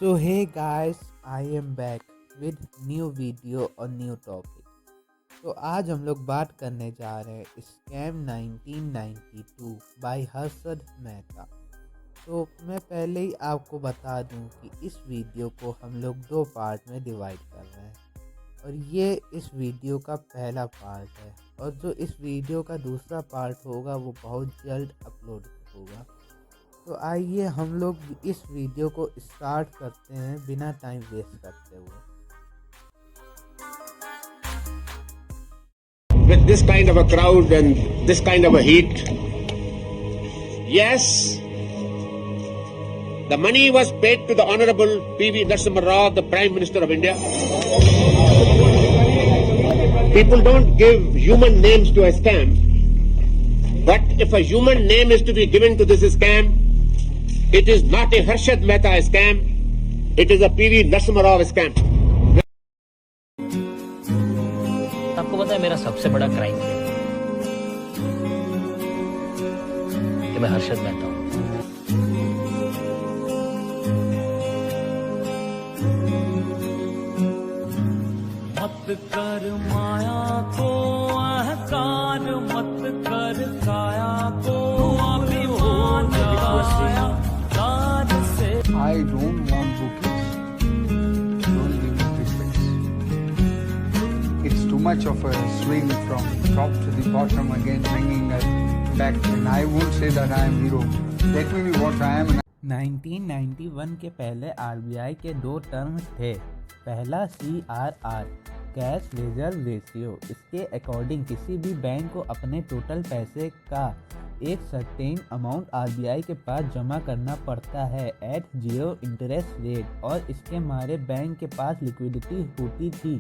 So hey guys, I am back with new video और new topic. तो आज हम लोग बात करने जा रहे हैं स्कैम 1992 बाय हर्षद मेहता। तो मैं पहले ही आपको बता दूं कि इस वीडियो को हम लोग दो पार्ट में डिवाइड कर रहे हैं और ये इस वीडियो का पहला पार्ट है और जो इस वीडियो का दूसरा पार्ट होगा वो बहुत जल्द अपलोड होगा। तो आइए हम लोग इस वीडियो को स्टार्ट करते हैं बिना टाइम वेस्ट करते हुए। With this kind of a crowd and this kind of a heat, yes, the money was paid to the Honorable P.V. Narasimha Rao, the Prime Minister of India. People don't give human names to a scam, but if a human name is to be given to this scam, it is not a Harshad Mehta scam, it is a P.V. Narasimha Rao scam. आपको पता है मेरा सबसे बड़ा crime है कि मैं हर्षद मेहता हूं। मत कर माया को अहंकार, मत कर काया को अभिमान गाया कार से। I don't want bookies. Don't give me presents. It's too much of a swing from top to the bottom again, bringing us back. And I won't say that I am hero. Let me be what I am. 1991 के पहले RBI के दो term थे। पहला CRR cash reserve ratio. इसके according किसी भी bank को अपने टोटल पैसे का एक सर्टेन अमाउंट आरबीआई के पास जमा करना पड़ता है एट 0 इंटरेस्ट रेट और इसके मारे बैंक के पास लिक्विडिटी होती थी,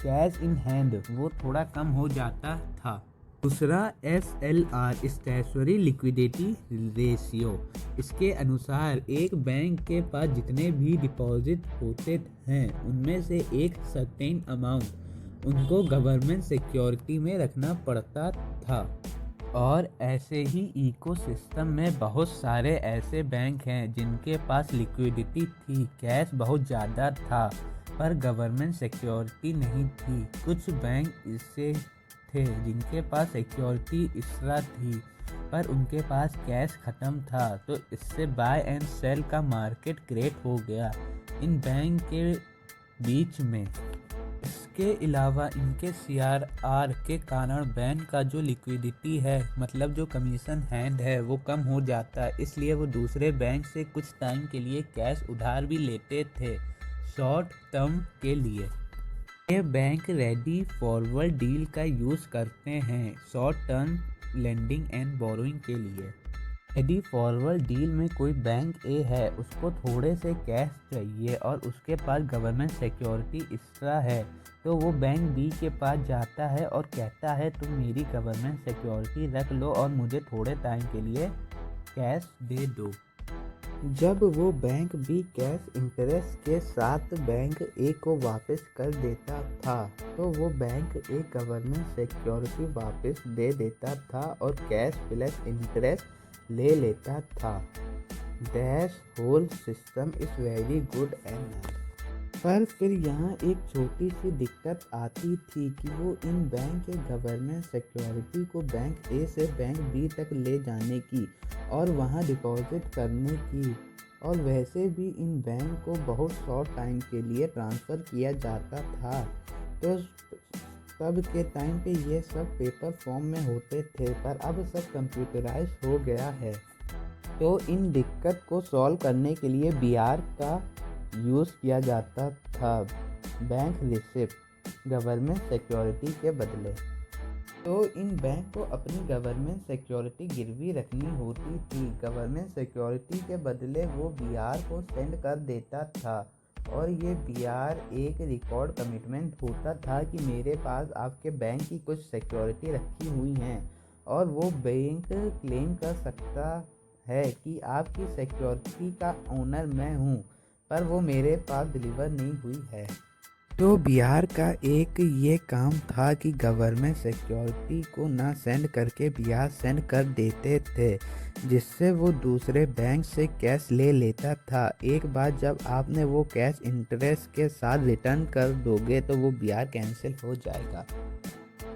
कैश इन हैंड वो थोड़ा कम हो जाता था। दूसरा SLR स्टैट्यूटरी लिक्विडिटी रेशियो। इसके अनुसार एक बैंक के पास जितने भी डिपॉजिट होते हैं उनमें से एक सर्टेन अमाउंट उनको गवर्नमेंट सिक्योरिटी में रखना पड़ता था। और ऐसे ही इकोसिस्टम में बहुत सारे ऐसे बैंक हैं जिनके पास लिक्विडिटी थी, कैश बहुत ज़्यादा था पर गवर्नमेंट सिक्योरिटी नहीं थी। कुछ बैंक इससे थे जिनके पास सिक्योरिटी एक्स्ट्रा थी पर उनके पास कैश ख़त्म था, तो इससे बाय एंड सेल का मार्केट क्रिएट हो गया इन बैंक के बीच में। इसके अलावा इनके CRR के कारण बैंक का जो लिक्विडिटी है मतलब जो कमीशन हैंड है वो कम हो जाता है, इसलिए वो दूसरे बैंक से कुछ टाइम के लिए कैश उधार भी लेते थे शॉर्ट टर्म के लिए। ये बैंक रेडी फॉरवर्ड डील का यूज़ करते हैं short term lending and borrowing के लिए। रेडी फॉरवर्ड डील में कोई बैंक ए है, उसको थोड़े से कैश चाहिए और उसके पास गवर्नमेंट सिक्योरिटी एक्स्ट्रा है, तो वो बैंक बी के पास जाता है और कहता है तुम मेरी गवर्नमेंट सिक्योरिटी रख लो और मुझे थोड़े टाइम के लिए कैश दे दो। जब वो बैंक बी कैश इंटरेस्ट के साथ बैंक ए को वापस कर देता था तो वो बैंक ए गवर्नमेंट सिक्योरिटी वापस दे देता था और कैश प्लस इंटरेस्ट ले लेता था। That whole system is very good and nice. पर फिर यहाँ एक छोटी सी दिक्कत आती थी कि वो इन बैंक के गवर्नमेंट सिक्योरिटी को बैंक ए से बैंक बी तक ले जाने की और वहाँ डिपॉजिट करने की, और वैसे भी इन बैंक को बहुत शॉर्ट टाइम के लिए ट्रांसफ़र किया जाता था, तो तब के टाइम पे ये सब पेपर फॉर्म में होते थे पर अब सब कंप्यूटराइज हो गया है। तो इन दिक्कत को सॉल्व करने के लिए BR का यूज़ किया जाता था, बैंक रिसिप्ट गवर्नमेंट सिक्योरिटी के बदले। तो इन बैंक को अपनी गवर्नमेंट सिक्योरिटी गिरवी रखनी होती थी, गवर्नमेंट सिक्योरिटी के बदले वो BR को सेंड कर देता था और ये BR एक रिकॉर्ड कमिटमेंट होता था कि मेरे पास आपके बैंक की कुछ सिक्योरिटी रखी हुई हैं और वो बैंक क्लेम कर सकता है कि आपकी सिक्योरिटी का ओनर मैं हूँ पर वो मेरे पास डिलीवर नहीं हुई है। तो बिहार का एक ये काम था कि गवर्नमेंट सिक्योरिटी को ना सेंड करके बिहार सेंड कर देते थे, जिससे वो दूसरे बैंक से कैश ले लेता था। एक बार जब आपने वो कैश इंटरेस्ट के साथ रिटर्न कर दोगे तो वो बिहार कैंसिल हो जाएगा।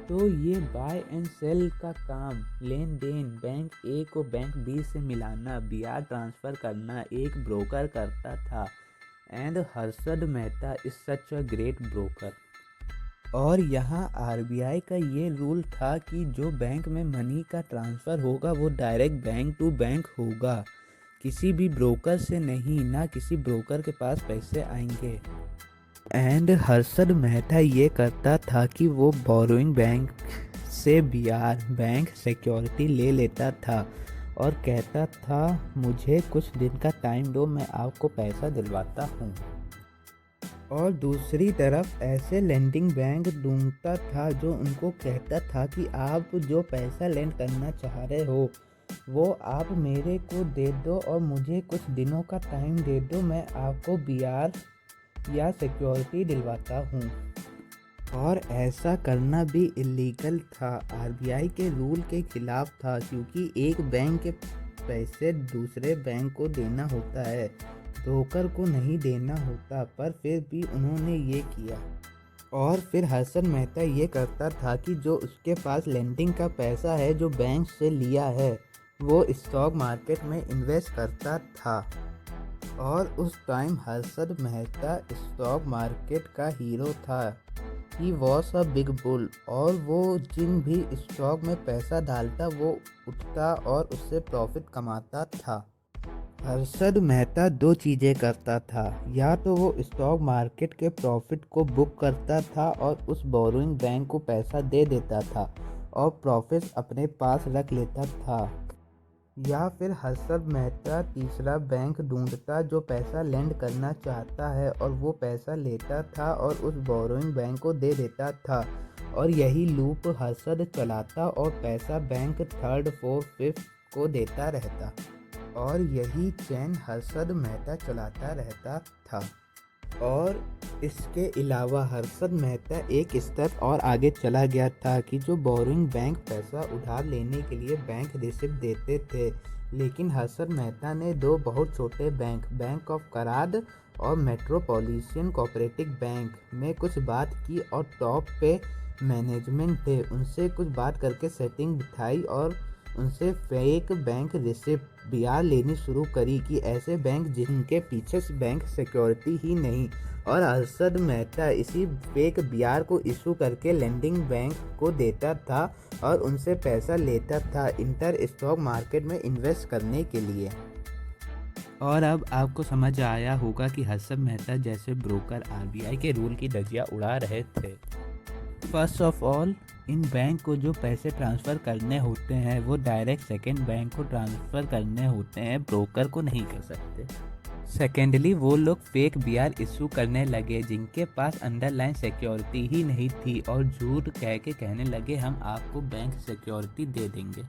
तो ये बाय एंड सेल का काम, लेन देन, बैंक ए को बैंक बी से मिलाना, बिहार ट्रांसफ़र करना एक ब्रोकर करता था। And Harshad Mehta is such a great broker. और यहाँ आरबीआई का ये रूल था कि जो बैंक में मनी का ट्रांसफ़र होगा वो डायरेक्ट बैंक टू बैंक होगा, किसी भी ब्रोकर से नहीं, ना किसी ब्रोकर के पास पैसे आएंगे। एंड हर्षद मेहता ये करता था कि वो बोरोइंग बैंक से बिहार बैंक सिक्योरिटी ले लेता था और कहता था मुझे कुछ दिन का टाइम दो, मैं आपको पैसा दिलवाता हूँ। और दूसरी तरफ ऐसे लेंडिंग बैंक ढूंढता था जो उनको कहता था कि आप जो पैसा लेंड करना चाह रहे हो वो आप मेरे को दे दो और मुझे कुछ दिनों का टाइम दे दो, मैं आपको बिहार या सिक्योरिटी दिलवाता हूँ। और ऐसा करना भी इलीगल था, आरबीआई के रूल के खिलाफ था, क्योंकि एक बैंक के पैसे दूसरे बैंक को देना होता है, ब्रोकर को नहीं देना होता। पर फिर भी उन्होंने ये किया। और फिर हर्षद मेहता ये करता था कि जो उसके पास लेंडिंग का पैसा है जो बैंक से लिया है वो स्टॉक मार्केट में इन्वेस्ट करता था। और उस time Harshad Mehta stock market का हीरो था। He was a big bull. और वो जिन भी स्टॉक में पैसा डालता वो उठता और उससे प्रॉफिट कमाता था। हर्षद मेहता दो चीज़ें करता था, या तो वो स्टॉक मार्केट के प्रॉफिट को बुक करता था और उस बोरोइंग बैंक को पैसा दे देता था और प्रॉफिट अपने पास रख लेता था, या फिर हर्षद मेहता तीसरा बैंक ढूंढता जो पैसा लेंड करना चाहता है और वो पैसा लेता था और उस बोरोइंग बैंक को दे देता था। और यही लूप हर्षद चलाता और पैसा बैंक थर्ड फोर्थ फिफ्थ को देता रहता। और यही चैन हर्षद मेहता चलाता रहता था। और इसके अलावा हर्षद मेहता एक स्टेप और आगे चला गया था कि जो बोरोइंग बैंक पैसा उधार लेने के लिए बैंक रिसिप्ट देते थे, लेकिन हर्षद मेहता ने दो बहुत छोटे बैंक ऑफ कराड़ और मेट्रोपॉलिटन कोऑपरेटिव बैंक में कुछ बात की और टॉप पे मैनेजमेंट थे उनसे कुछ बात करके सेटिंग बिठाई और उनसे फेक बैंक रिसिप्ट बिहार लेनी शुरू करी कि ऐसे बैंक जिनके पीछे बैंक सिक्योरिटी ही नहीं। और हर्षद मेहता इसी फेक बिहार को इशू करके लेंडिंग बैंक को देता था और उनसे पैसा लेता था इंटर स्टॉक मार्केट में इन्वेस्ट करने के लिए। और अब आपको समझ आया होगा कि हर्षद मेहता जैसे ब्रोकर आरबीआई के रूल की धज्जियां उड़ा रहे थे। First of all, in bank को जो पैसे ट्रांसफ़र करने होते हैं वो डायरेक्ट सेकंड बैंक को ट्रांसफ़र करने होते हैं, ब्रोकर को नहीं कर सकते। सेकेंडली, वो लोग फेक बिहार इशू करने लगे जिनके पास अंडरलाइन सिक्योरिटी ही नहीं थी और झूठ कह के कहने लगे हम आपको बैंक सिक्योरिटी दे देंगे।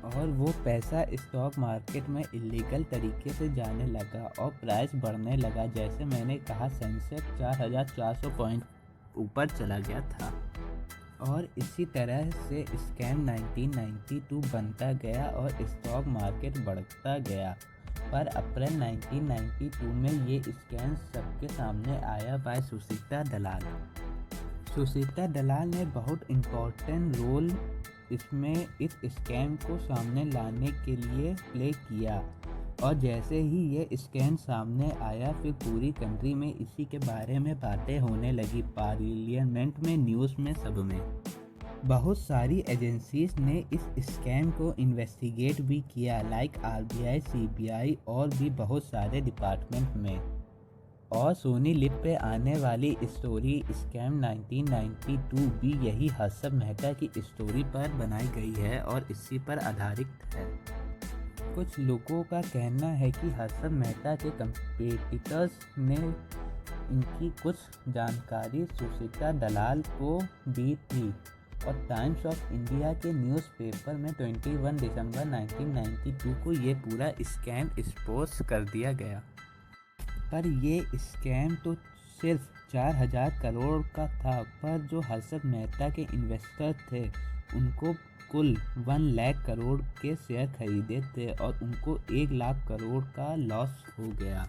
और वो पैसा स्टॉक मार्केट में इलीगल तरीके से जाने लगा और प्राइस बढ़ने लगा। जैसे मैंने कहा, सेंसेक्स 4400 पॉइंट ऊपर चला गया था। और इसी तरह से स्कैम 1992 बनता गया और स्टॉक मार्केट बढ़ता गया। पर अप्रैल 1992 में ये स्कैम सबके सामने आया बाय सुशीता दलाल। सुशीता दलाल ने बहुत इम्पोर्टेंट रोल इसमें इस स्कैम को सामने लाने के लिए प्ले किया। और जैसे ही ये स्कैम सामने आया फिर पूरी कंट्री में इसी के बारे में बातें होने लगी, पार्लियामेंट में, न्यूज़ में, सब में। बहुत सारी एजेंसीज ने इस स्कैम को इन्वेस्टिगेट भी किया, लाइक आरबीआई, सीबीआई और भी बहुत सारे डिपार्टमेंट में। और सोनी लिप पे आने वाली स्टोरी स्कैम 1992 भी यही हर्षद मेहता की स्टोरी पर बनाई गई है और इसी पर आधारित है। कुछ लोगों का कहना है कि हर्षद मेहता के कंपटीटर्स ने इनकी कुछ जानकारी सुशीता दलाल को दी थी और टाइम्स ऑफ इंडिया के न्यूज़पेपर में 21 दिसंबर 1992 को ये पूरा स्कैम एक्सपोज कर दिया गया। पर ये स्कैम तो सिर्फ 4000 करोड़ का था, पर जो हर्षद मेहता के इन्वेस्टर थे उनको कुल 1 लाख करोड़ के शेयर खरीदे थे और उनको 1 लाख करोड़ का लॉस हो गया।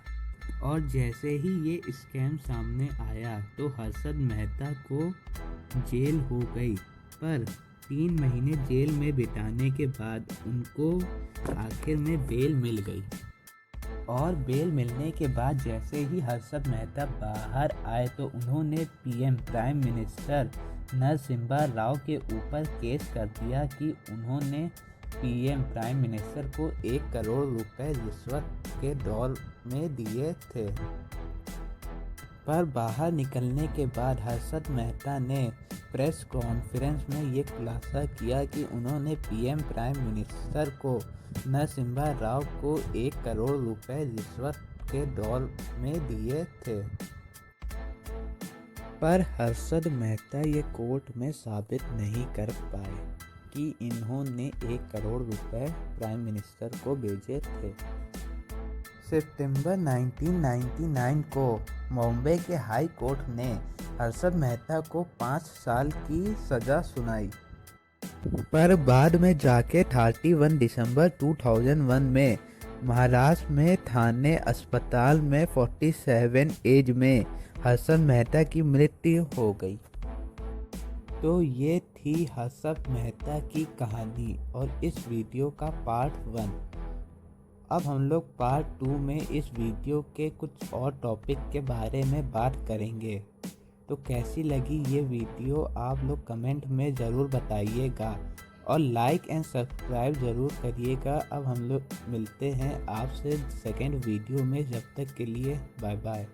और जैसे ही ये स्कैम सामने आया तो हर्षद मेहता को जेल हो गई, पर 3 महीने जेल में बिताने के बाद उनको आखिर में बेल मिल गई। और बेल मिलने के बाद जैसे ही हर्षद मेहता बाहर आए तो उन्होंने PM prime minister Narasimha Rao के ऊपर केस कर दिया कि उन्होंने पीएम प्राइम मिनिस्टर को 1 करोड़ रुपए रिश्वत के दौर में दिए थे। पर बाहर निकलने के बाद हर्षद मेहता ने प्रेस कॉन्फ्रेंस में ये खुलासा किया कि उन्होंने पीएम प्राइम मिनिस्टर को नरसिम्हा राव को 1 करोड़ रुपए रिश्वत के दौर में दिए थे। पर हर्षद मेहता ये कोर्ट में साबित नहीं कर पाए कि इन्होंने 1 करोड़ रुपए प्राइम मिनिस्टर को भेजे थे। सितंबर 1999 को बॉम्बे के हाई कोर्ट ने हर्षद मेहता को 5 साल की सज़ा सुनाई, पर बाद में जाके 31 दिसंबर 2001 में महाराष्ट्र में थाने अस्पताल में 47 एज में हर्षद मेहता की मृत्यु हो गई। तो ये थी हर्षद मेहता की कहानी और इस वीडियो का पार्ट 1। अब हम लोग पार्ट 2 में इस वीडियो के कुछ और टॉपिक के बारे में बात करेंगे। तो कैसी लगी ये वीडियो आप लोग कमेंट में ज़रूर बताइएगा और लाइक एंड सब्सक्राइब ज़रूर करिएगा। अब हम लोग मिलते हैं आपसे सेकंड वीडियो में, जब तक के लिए बाय बाय।